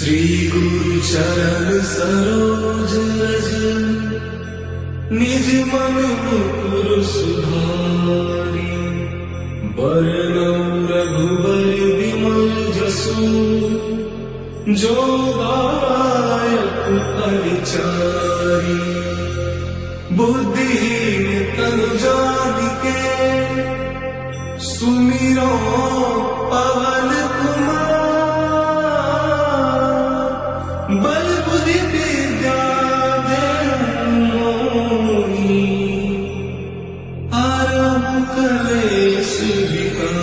श्री गुरु चरण सरोज रज निज मन मुकुर सुधारी। बरनउँ रघुबर विमल जसु जो दायक परिचारी। बुद्धिहीन तनु जानिके सुमिरो पवन कुमार। बल बुद्धि विद्या देहु मोहि आरंभ कलेस विकार।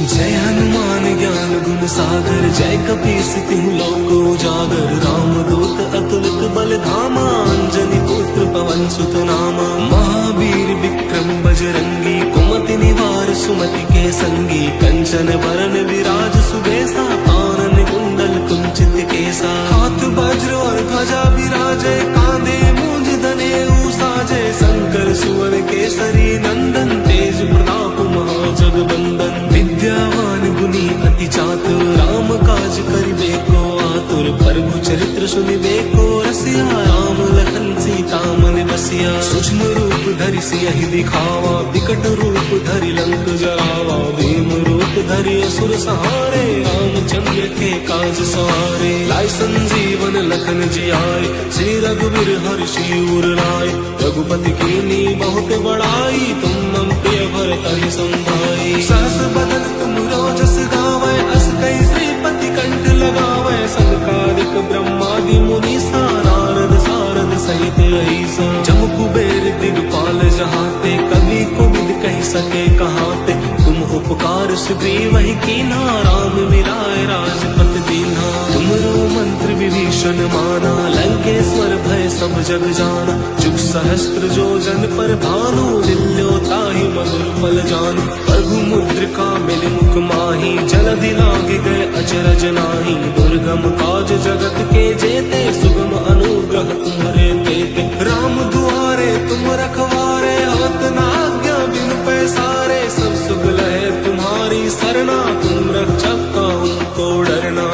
जय हनुमान ज्ञान गुण सागर जय कपीस तिहु लोक उजागर। रामदूत अतुलित बल धामा अंजनी पुत्र पवन सुत नामा। महावीर विक्रम बजरंगी कुमति निवार सुमति के संगी। कंचन बरन विराज सुबेसा कानन कुंडल कुंचित केसा। हाथ वज्र और ध्वजा विराजे कांधे मूंज दनेऊ साजे। शंकर सुवन केसरी नंदन तेज प्रताप महाजगबंदन। विद्यावान गुणी अति चातुर राम काज करिबेको आतुर। प्रभु चरित्र सुनिबेको रसिया राम लखन सीता मन बसिया। सूक्ष्म रूप धरि सियहि दिखावा विकट रूप धरि लंक जरावा। भीम रूप धरि असुर सहारे रामचंद्र के काज सवारे। लाई संजीवन लखन जियाए श्री रघुवीर हर्षि उर लाए। रघुपति कीन्ही बहुत बड़ाई तुम मम प्रिय भरत संभाई। सहस बदन तुम रोजस गावै अस कई श्रीपति कंठ लगावै। संकादिक ब्रह्मादि मुनीसा नारद सारद सहित अहिसा। जम कुबेर दिगपाल जहाते कवि कोविद कह सके कहाते। तुम उपकार सुग्रीवहि कीन्हा राम मिलाए राजपत दीन्हा। तुमरो मंत्र विभीषण माना लंकेश्वर भय सब जग जाना। जुग सहस्त्र जो जन पर भानु दिल्यो ताहि मधुर फल जानु। प्रभु मुद्रिका मिल मुख माही जलधि लागे गए अचरज नाही। दुर्गम काज जगत के जेते सुगम अनुग्रह तुम्हारे तेते। राम दुआरे तुम रखवारे होत न आज्ञा बिनु पैसारे। सब सुख लहे तुम्हारी सरना तुम रक्षक काहू को डरना।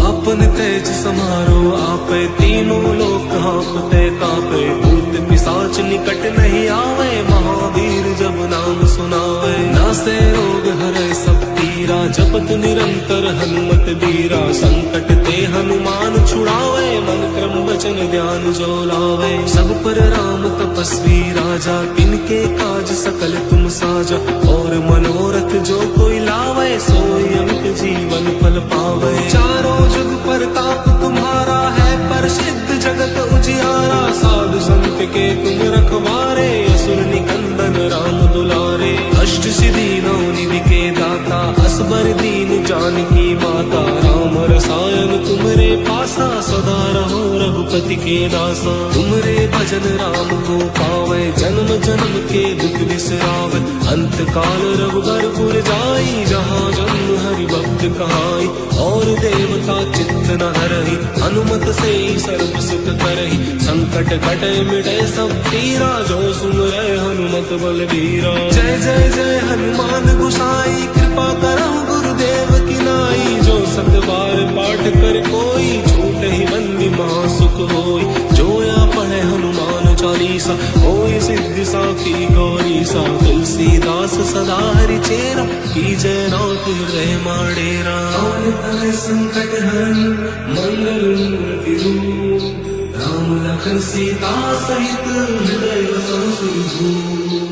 आपन तेज समारो आपे तीनों लोक हाँपते कापे। भूत पिशाच निकट नहीं आवे महावीर जब नाम सुनावे। नासे रोग हरै सब पीरा जपत निरंतर हनुमत बीरा। संकट ते हनुमान छुड़ावे मन क्रम वचन ध्यान जो लावे। सब पर राम तपस्वी राजा तिनके काज सकल तुम साजा। और मनोरथ जो कोई लावे सोई अमित जीवन फल पावे। चारों जुग परताप तुम्हारा है प्रसिद्ध जगत उजियारा। साधु संत के तुम रखवारे असुर निकंदन राम दुलारे। अष्ट सिद्धि नौ निधि के दाता असबर दीन जानकी माता। राम रसायन तुमरे पासा सदा रहो रघुपति के दासा। तुमरे भजन राम को पावे जन्म जन्म के दुख बिसरावे। अंत काल रघुबर पुर जाई जहाँ जन्म हरि भक्त कहाई। और देवता चित्त न हरहि हनुमत से सर्व सुख करहि। संकट कटे मिटे सब पीरा जो सुमरै हनुमत बलबीरा। जय जय जय हनुमान गोसाई कृपा करहु गुरुदेव की नाई। जो सत बार पाठ कर कोई छूट ही बंदी महासुख होई। जो या पढ़े हनुमान चालीसा होई सिद्धि साखी गौरीसा। तुलसीदास सदा हरि चेरा कीजय नाथ हृदय माडेरा। संकट हरण मंगल मूर्ति रूप राम लखन सीता सहित हृदय बसहु सिंधु।